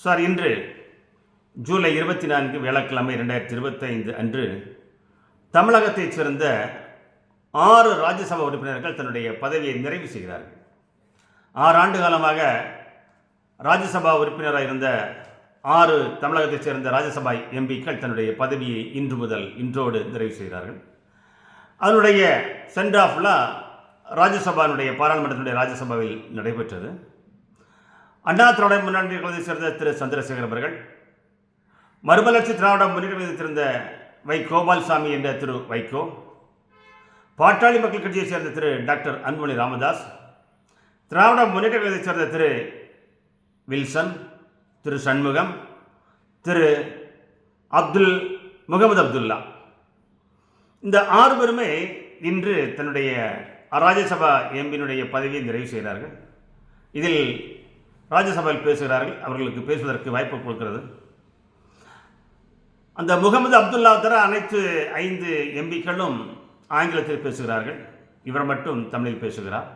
Sir, இன்று ஜூலை 24 வியாழக்கிழமை 2025 அன்று தமிழகத்தைச் சேர்ந்த 6 ராஜ்யசபா உறுப்பினர்கள் தன்னுடைய பதவியை நிறைவு செய்கிறார்கள். 6 ஆண்டு காலமாக ராஜ்யசபா உறுப்பினராக இருந்த 6 தமிழகத்தைச் சேர்ந்த ராஜ்யசபா எம்பிக்கள் தன்னுடைய பதவியை இன்றோடு நிறைவு செய்கிறார்கள். அதனுடைய சென்ட் ஆஃப்லாம் ராஜ்யசபாவுடைய பாராளுமன்றத்தினுடைய ராஜ்யசபாவில் நடைபெற்றது. அண்ணா திராவிட முன்னேற்ற கழகத்தைச் சேர்ந்த திரு சந்திரசேகர் அவர்கள், மறுமலர்ச்சி திராவிட முன்னேற்ற கழகத்தைச் சேர்ந்த வை கோபால்சாமி என்ற திரு வைகோ, பாட்டாளி மக்கள் கட்சியைச் சேர்ந்த திரு டாக்டர் அன்புமணி ராமதாஸ், திராவிட முன்னேற்ற கழகத்தைச் சேர்ந்த திரு வில்சன், திரு சண்முகம், திரு முகமது அப்துல்லா, இந்த 6 பேருமே இன்று தன்னுடைய ராஜ்யசபா எம்பியினுடைய பதவியை நிறைவு செய்கிறார்கள். இதில் ராஜ்யசபாவில் பேசுகிறார்கள். அவர்களுக்கு பேசுவதற்கு வாய்ப்பு கொடுக்கிறது. அந்த முகமது அப்துல்லா தவிர அனைத்து 5 எம்பிக்களும் ஆங்கிலத்தில் பேசுகிறார்கள். இவர் மட்டும் தமிழில் பேசுகிறார்.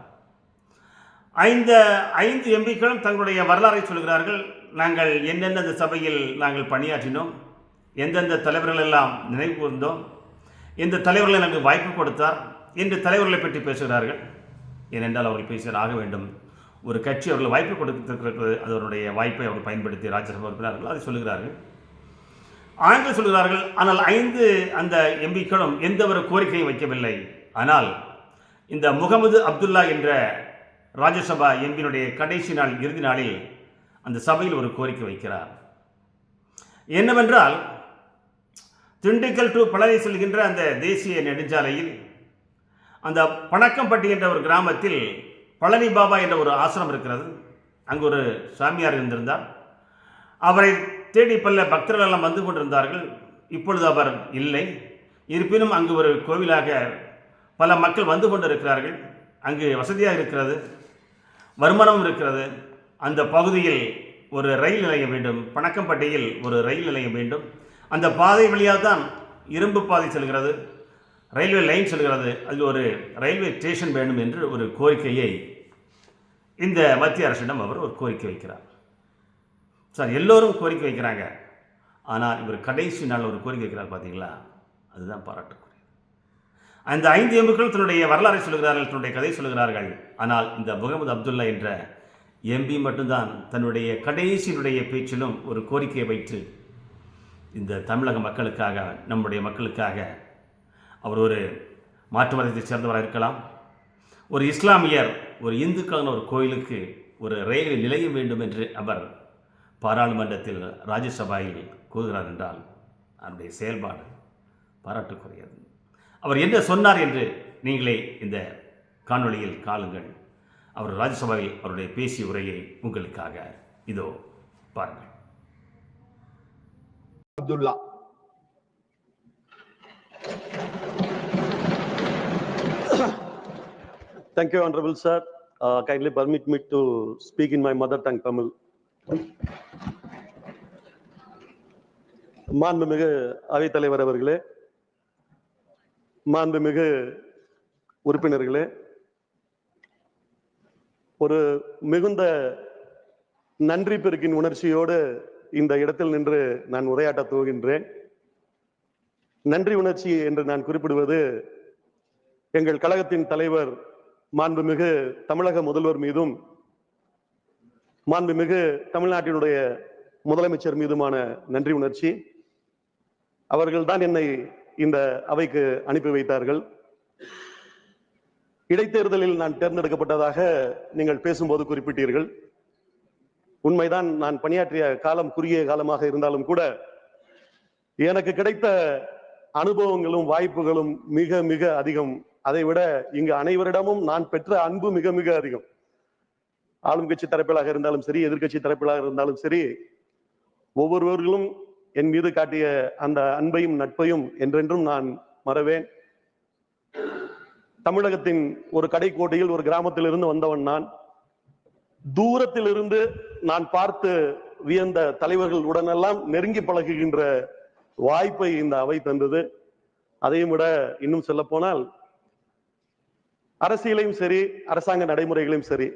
5 எம்பிக்களும் தங்களுடைய வரலாறை சொல்கிறார்கள். நாங்கள் எந்தெந்த சபையில் நாங்கள் பணியாற்றினோம், எந்தெந்த தலைவர்கள் எல்லாம் நினைவு கூர்ந்தோம், எந்த தலைவர்களை எனக்கு வாய்ப்பு கொடுத்தார் என்று தலைவர்களை பற்றி பேசுகிறார்கள். ஏனென்றால் அவர்கள் பேச ஆக வேண்டும். ஒரு கட்சி அவர்கள் வாய்ப்பு கொடுத்திருக்கிறது, அதனுடைய வாய்ப்பை அவர்கள் பயன்படுத்தி ராஜ்யசபா உறுப்பினர்கள் அதை சொல்கிறார்கள், ஆங்கிலம் சொல்கிறார்கள். ஆனால் 5 அந்த எம்பிக்களும் எந்த ஒரு கோரிக்கையும் வைக்கவில்லை. ஆனால் இந்த முகமது அப்துல்லா என்ற ராஜ்யசபா எம்பியினுடைய கடைசி நாள், இறுதி நாளில் அந்த சபையில் ஒரு கோரிக்கை வைக்கிறார். என்னவென்றால், திண்டுக்கல் டு பழனி செல்கின்ற அந்த தேசிய நெடுஞ்சாலையில் அந்த பணக்கம்பட்டி என்ற ஒரு கிராமத்தில் பழனி பாபா என்ற ஒரு ஆசிரமம் இருக்கிறது. அங்கு ஒரு சாமியார் இருந்திருந்தார். அவரை தேடி பல பக்தர்கள் எல்லாம் வந்து கொண்டிருந்தார்கள். இப்பொழுது அவர் இல்லை. இருப்பினும் அங்கு ஒரு கோவிலாக பல மக்கள் வந்து கொண்டிருக்கிறார்கள். அங்கு வசதியாக இருக்கிறது, வருமானம் இருக்கிறது. அந்த பகுதியில் ஒரு ரயில் நிலையம் வேண்டும், பணக்கம்பட்டியில் ஒரு ரயில் நிலையம் வேண்டும். அந்த பாதை வழியாக தான் இரும்பு பாதை செல்கிறது, ரயில்வே லைன் செல்கிறது. அதில் ஒரு ரயில்வே ஸ்டேஷன் வேண்டும் என்று ஒரு கோரிக்கையை இந்த மத்திய அரசிடம் அவர் ஒரு கோரிக்கை வைக்கிறார். சார், எல்லோரும் கோரிக்கை வைக்கிறாங்க. ஆனால் இவர் கடைசி நாள் ஒரு கோரிக்கை வைக்கிறார். பார்த்தீங்களா, அதுதான் பாராட்டுக்குரிய. அந்த 5 எம்பிக்கள் தன்னுடைய வரலாறை சொல்கிறார்கள், தன்னுடைய கதை சொல்கிறார்கள். ஆனால் இந்த முகமது அப்துல்லா என்ற எம்பி மட்டும்தான் தன்னுடைய கடைசியினுடைய பேச்சிலும் ஒரு கோரிக்கையை வைத்து இந்த தமிழக மக்களுக்காக, நம்முடைய மக்களுக்காக, அவர் ஒரு மாற்று மதத்தைச் சேர்ந்தவராக இருக்கலாம், ஒரு இஸ்லாமியர், ஒரு இந்துக்கான ஒரு கோயிலுக்கு ஒரு ரயில்வே நிலையம் வேண்டும் என்று அவர் பாராளுமன்றத்தில் ராஜ்யசபாவில் கூறுகிறார் என்றால் அவருடைய செயல்பாடு பாராட்டுக்குரியது. அவர் என்ன சொன்னார் என்று நீங்களே இந்த காணொளியில் காணுங்கள். அவர் ராஜ்யசபாவில் அவருடைய பேசிய உரையை உங்களுக்காக இதோ பாருங்கள். Abdullah. Thank you, Honorable Sir. Kindly permit me to speak in my mother tongue, Tamil. மாண்புமிகு அவைத்தலைவர் அவர்களே, மாண்புமிகு உறுப்பினர்களே, ஒரு மிகுந்த நன்றி பெருக்கின் உணர்ச்சியோடு இந்த இடத்தில் நின்று நான் உரையாற்ற துவங்கின்றேன். நன்றி உணர்ச்சி என்று நான் குறிப்பிடுவது எங்கள் கழகத்தின் தலைவர் மாண்புமிகு தமிழக முதல்வர் மீதும் மாண்புமிகு தமிழ்நாட்டினுடைய முதலமைச்சர் மீதுமான நன்றி உணர்ச்சி. அவர்கள்தான் என்னை இந்த அவைக்கு அனுப்பி வைத்தார்கள். இடைத்தேர்தலில் நான் தேர்ந்தெடுக்கப்பட்டதாக நீங்கள் பேசும்போது குறிப்பிட்டீர்கள். உண்மைதான். நான் பணியாற்றிய காலம் குறுகிய காலமாக இருந்தாலும் கூட எனக்கு கிடைத்த அனுபவங்களும் வாய்ப்புகளும் மிக மிக அதிகம். அதைவிட இங்கு அனைவரிடமும் நான் பெற்ற அன்பு மிக மிக அதிகம். ஆளும் கட்சி தரப்பிலாக இருந்தாலும் சரி, எதிர்கட்சி தரப்பிலாக இருந்தாலும் சரி, ஒவ்வொருவர்களும் என் மீது காட்டிய அந்த அன்பையும் நட்பையும் என்றென்றும் நான் மறவேன். தமிழகத்தின் ஒரு கடைக்கோட்டையில் ஒரு கிராமத்தில் இருந்து வந்தவன் நான். தூரத்தில் இருந்து நான் பார்த்து வியந்த தலைவர்கள் உடனெல்லாம் நெருங்கி பழகுகின்ற வாய்ப்பை இந்த அவை தந்தது. அதையும் விட இன்னும் சொல்ல போனால் அரசியலையும் சரி, அரசாங்க நடைமுறைகளையும் சரி,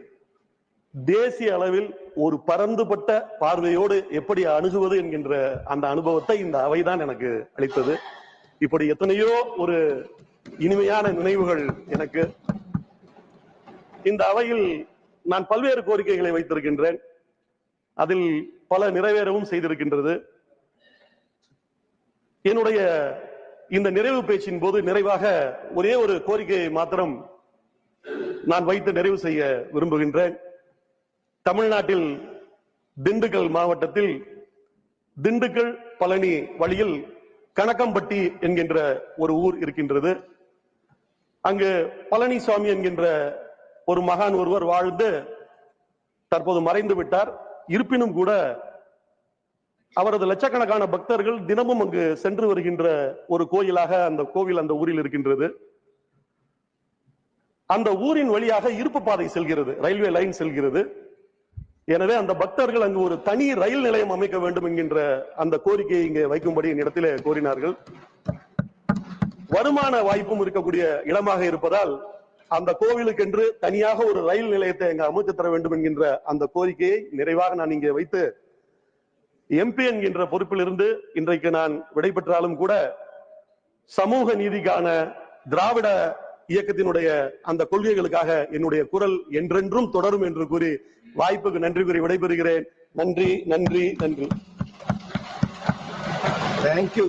தேசிய அளவில் ஒரு பரந்துபட்ட பார்வையோடு எப்படி அணுகுவது என்கின்ற அந்த அனுபவத்தை இந்த அவைதான் எனக்கு அளித்தது. இப்படி எத்தனையோ ஒரு இனிமையான நினைவுகள் எனக்கு. இந்த அவையில் நான் பல்வேறு கோரிக்கைகளை வைத்திருக்கின்றேன். அதில் பல நிறைவேறவும் செய்திருக்கின்றது. என்னுடைய இந்த நிறைவு பேச்சின் போது நிறைவாக ஒரே ஒரு கோரிக்கையை மாத்திரம் நான் வைத்து நிறைவு செய்ய விரும்புகின்றேன். தமிழ்நாட்டில் திண்டுக்கல் மாவட்டத்தில் திண்டுக்கல் பழனி வழியில் கணக்கம்பட்டி என்கின்ற ஒரு ஊர் இருக்கின்றது. அங்கு பழனிசாமி என்கின்ற ஒரு மகான் ஒருவர் வாழ்ந்து தற்போது மறைந்து விட்டார். இருப்பினும் கூட அவரது லட்சக்கணக்கான பக்தர்கள் தினமும் அங்கு சென்று வருகின்ற ஒரு கோயிலாக அந்த கோவில் அந்த ஊரில் இருக்கின்றது. அந்த ஊரின் வழியாக இருப்பு பாதை செல்கிறது, ரயில்வே லைன் செல்கிறது. எனவே அந்த பக்தர்கள் அங்கு ஒரு தனி ரயில் நிலையம் அமைக்க வேண்டும் என்கின்ற அந்த கோரிக்கையை இங்கே வைக்கும்படி என்னிடத்திலே கோரினார்கள். வருமான வாய்ப்பும் இருக்கக்கூடிய இடமாக இருப்பதால் அந்த கோவிலுக்கென்று தனியாக ஒரு ரயில் நிலையத்தை அங்கு அமைத்து தர வேண்டும் என்கின்ற அந்த கோரிக்கையை நிறைவாக நான் இங்கே வைத்து எம்பி என்கின்ற பொறுப்பிலிருந்து இன்றைக்கு நான் விடைபெற்றாலும் கூட சமூக நீதிக்கான திராவிட இயக்கத்தினுடைய அந்த கொள்கைகளுக்காக என்னுடைய குரல் என்றென்றும் தொடரும் என்று கூறி வாய்ப்புக்கு நன்றி கூறி விடைபெறுகிறேன். நன்றி, நன்றி, நன்றி. Thank you.